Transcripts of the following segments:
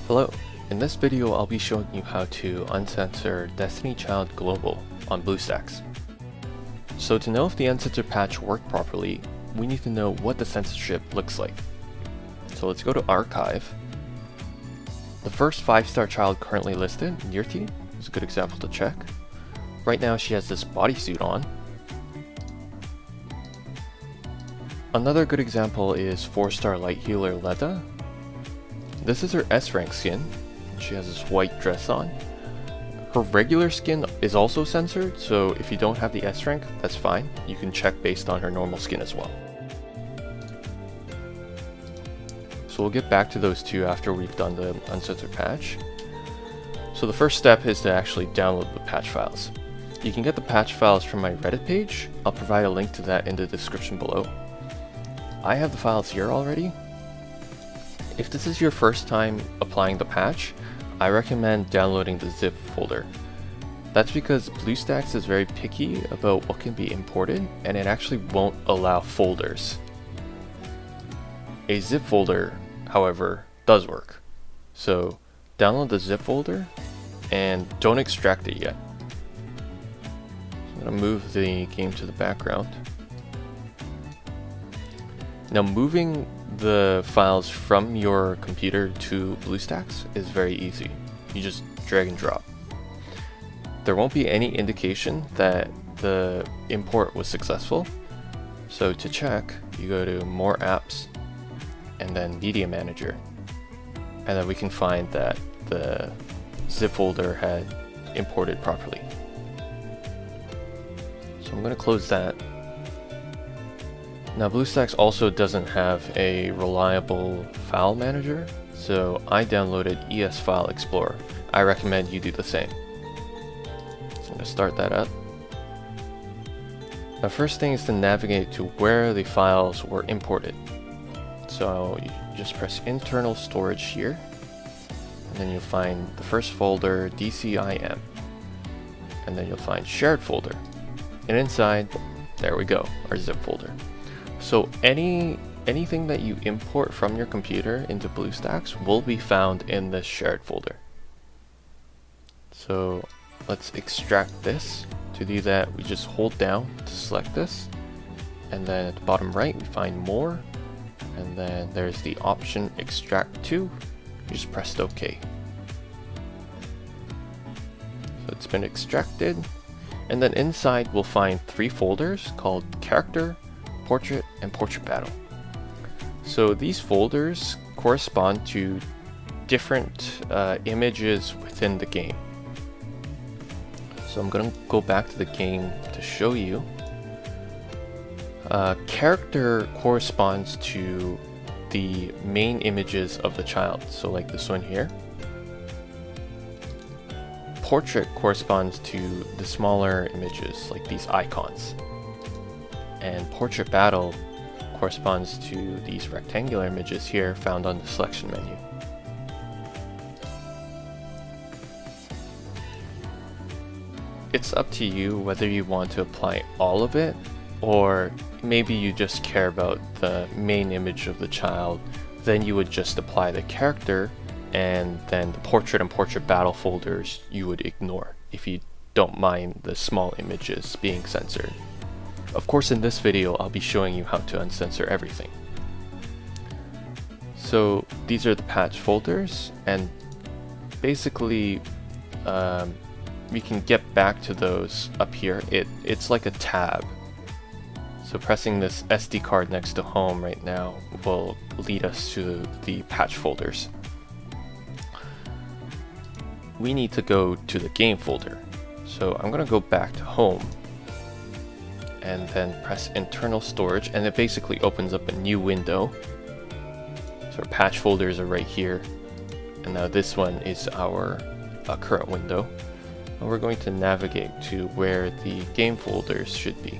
Hello, in this video I'll be showing you how to uncensor Destiny Child Global on BlueStacks. So to know if the uncensored patch worked properly, we need to know what the censorship looks like. So let's go to Archive. The first 5-star child currently listed, Nirti, is a good example to check. Right now she has this bodysuit on. Another good example is 4-star light healer Leda. This is her S-rank skin. She has this white dress on. Her regular skin is also censored, so if you don't have the S-rank, that's fine. You can check based on her normal skin as well. So we'll get back to those two after we've done the uncensored patch. So the first step is to actually download the patch files. You can get the patch files from my Reddit page. I'll provide a link to that in the description below. I have the files here already. If this is your first time applying the patch, I recommend downloading the zip folder. That's because BlueStacks is very picky about what can be imported, and it actually won't allow folders. A zip folder, however, does work. So download the zip folder and don't extract it yet. I'm going to move the game to the background. Now moving the files from your computer to BlueStacks is very easy. You just drag and drop. There won't be any indication that the import was successful. So to check, you go to More Apps and then Media Manager. And then we can find that the zip folder had imported properly. So I'm going to close that. Now BlueStacks also doesn't have a reliable file manager, so I downloaded ES File Explorer. I recommend you do the same. So I'm going to start that up. Now first thing is to navigate to where the files were imported. So you just press internal storage here, and then you'll find the first folder DCIM, and then you'll find shared folder, and inside, there we go, our zip folder. So anything that you import from your computer into BlueStacks will be found in this shared folder. So let's extract this. To do that, we just hold down to select this, and then at the bottom right we find more, and then there's the option extract to. You just press OK. So it's been extracted, and then inside we'll find 3 folders called Character, Portrait, and Portrait Battle. So these folders correspond to different images within the game. So I'm going to go back to the game to show you. Character corresponds to the main images of the child, so like this one here. Portrait corresponds to the smaller images, like these icons. And Portrait Battle corresponds to these rectangular images here found on the selection menu. It's up to you whether you want to apply all of it, or maybe you just care about the main image of the child, then you would just apply the character, and then the Portrait and Portrait Battle folders you would ignore if you don't mind the small images being censored. Of course, in this video, I'll be showing you how to uncensor everything. So these are the patch folders, and basically we can get back to those up here. It's like a tab. So pressing this SD card next to home right now will lead us to the patch folders. We need to go to the game folder. So I'm going to go back to home, and then press internal storage, and it basically opens up a new window. So our patch folders are right here, and now this one is our current window, and we're going to navigate to where the game folders should be.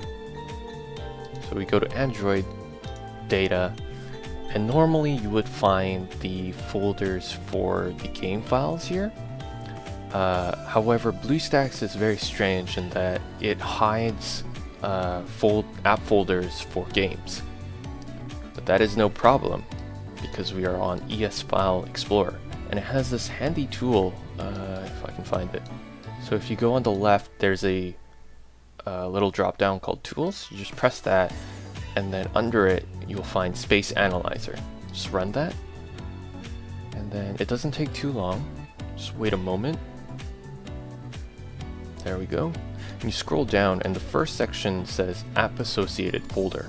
So we go to Android, Data, and normally you would find the folders for the game files here. However, BlueStacks is very strange in that it hides app folders for games, but that is no problem because we are on ES File Explorer, and it has this handy tool, if I can find it. So if you go on the left, there's a little drop down called Tools. You just press that, and then under it you'll find Space Analyzer. Just run that, and then it doesn't take too long. Just wait a moment. There we go. And you scroll down, and the first section says App Associated Folder,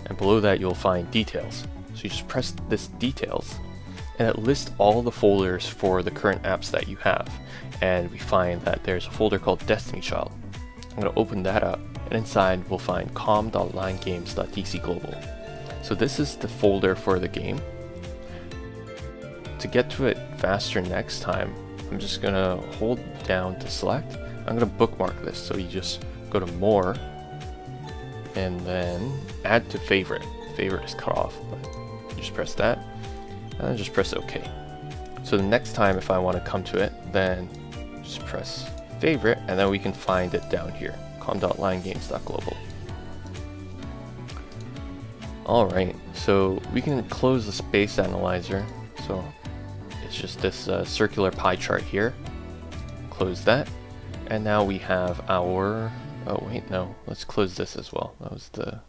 and below that you'll find Details. So you just press this Details, and it lists all the folders for the current apps that you have. And we find that there's a folder called Destiny Child. I'm going to open that up, and inside we'll find com.linegames.dcglobal. So this is the folder for the game. To get to it faster next time, I'm just going to hold down to select. I'm going to bookmark this, so you just go to More, and then Add to Favorite. Favorite is cut off, but you just press that, and then just press OK. So the next time if I want to come to it, then just press Favorite, and then we can find it down here, com.linegames.global. Alright, so we can close the Space Analyzer. So it's just this circular pie chart here. Close that, and now we have our, oh wait, no, let's close this as well. That was the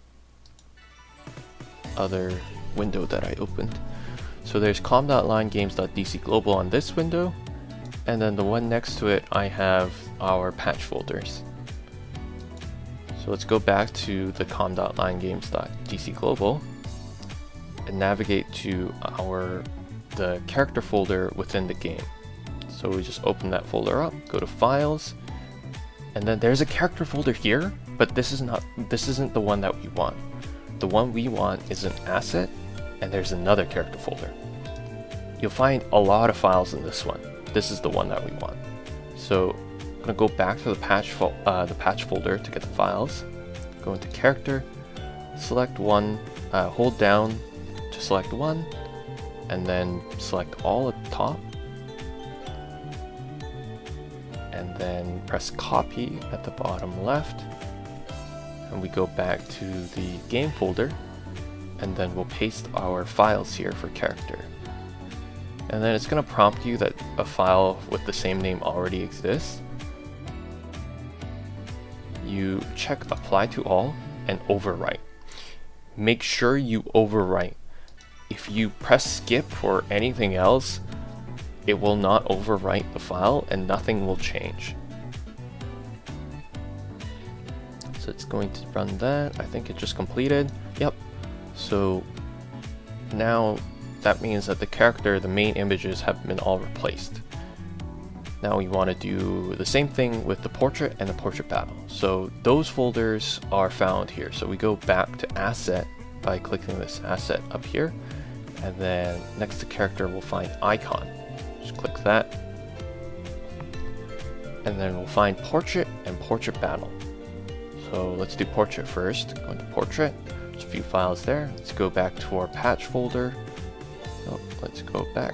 other window that I opened. So there's com.linegames.dcglobal on this window, and then the one next to it I have our patch folders. So let's go back to the com.linegames.dcglobal and navigate to the character folder within the game. So we just open that folder up, go to Files, and then there's a character folder here, but this isn't the one that we want. The one we want is an asset, and there's another character folder. You'll find a lot of files in this one. This is the one that we want. So I'm gonna go back to the patch folder to get the files. Go into Character, select one, hold down to select one, and then select all at the top, and then press Copy at the bottom left, and we go back to the game folder, and then we'll paste our files here for character. And then it's going to prompt you that a file with the same name already exists. You check Apply to All and Overwrite. Make sure you overwrite. If you press skip or anything else, it will not overwrite the file and nothing will change. So it's going to run that. I think it just completed. Yep. So now that means that the main images have been all replaced. Now we want to do the same thing with the portrait and the portrait battle. So those folders are found here. So we go back to Asset by clicking this asset up here, and then next to character we'll find icon. Just click that, and then we'll find portrait and portrait battle. So let's do portrait first. Go into portrait. There's a few files there. Let's go back to our patch folder. Oh, let's go back.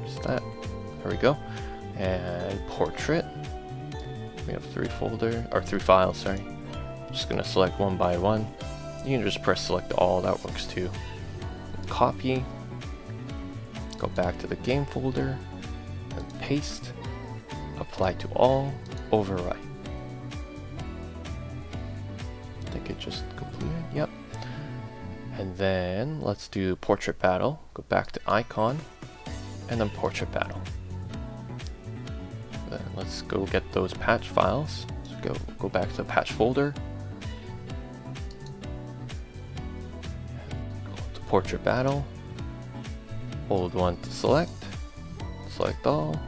Just that. There we go. And portrait. We have three files, sorry. I'm just gonna select one by one. You can just press select all, that works too. Copy. Go back to the game folder and paste. Apply to all, overwrite. I think it just completed, yep. And then let's do portrait battle. Go back to icon and then portrait battle. Then let's go get those patch files. So go back to the patch folder. Go to portrait battle. Hold one to select. Select all.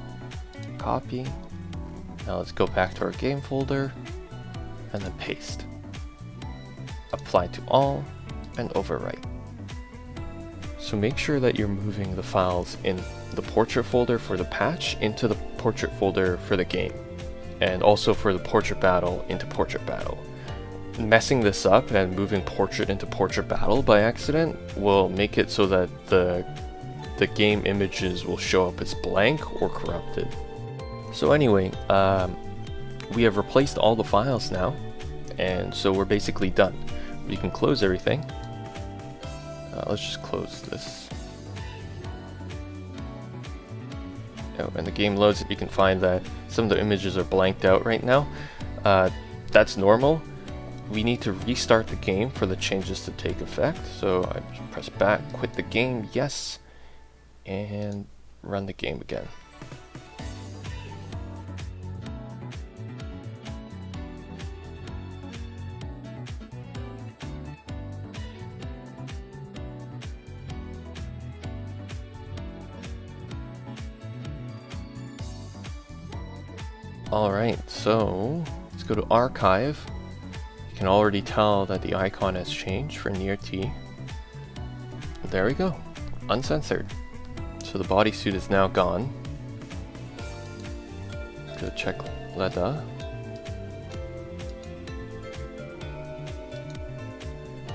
Copy. Now let's go back to our game folder and then paste. Apply to all and overwrite. So make sure that you're moving the files in the portrait folder for the patch into the portrait folder for the game, and also for the portrait battle into portrait battle. Messing this up and moving portrait into portrait battle by accident will make it so that the game images will show up as blank or corrupted. So anyway, we have replaced all the files now, and so we're basically done. We can close everything. Let's just close this. when the game loads, you can find that some of the images are blanked out right now. That's normal. We need to restart the game for the changes to take effect. So I just press back, quit the game, yes, and run the game again. Alright, so let's go to Archive. You can already tell that the icon has changed for near T. There we go, uncensored. So the bodysuit is now gone. Go check Leda.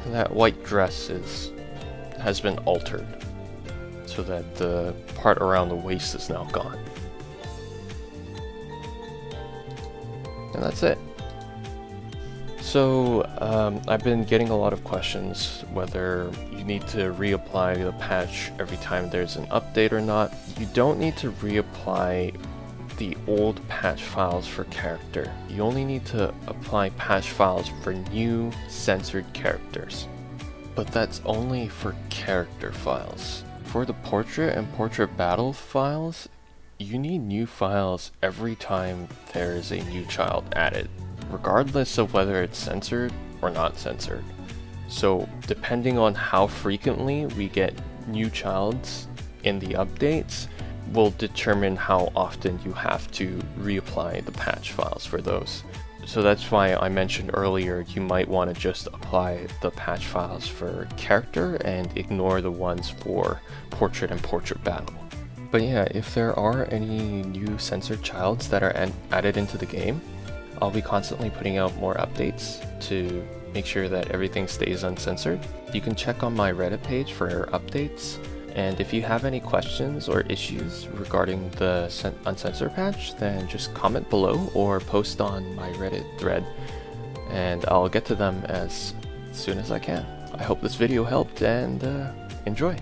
And that white dress has been altered so that the part around the waist is now gone. And that's it. So I've been getting a lot of questions whether you need to reapply the patch every time there's an update or not. You don't need to reapply the old patch files for character. You only need to apply patch files for new censored characters. But that's only for character files. For the portrait and portrait battle files, you need new files every time there is a new child added, regardless of whether it's censored or not censored. So depending on how frequently we get new childs in the updates will determine how often you have to reapply the patch files for those. So that's why I mentioned earlier you might want to just apply the patch files for character and ignore the ones for portrait and portrait battle. But yeah, if there are any new censored childs that are added into the game, I'll be constantly putting out more updates to make sure that everything stays uncensored. You can check on my Reddit page for updates, and if you have any questions or issues regarding the Uncensored patch, then just comment below or post on my Reddit thread, and I'll get to them as soon as I can. I hope this video helped, and enjoy!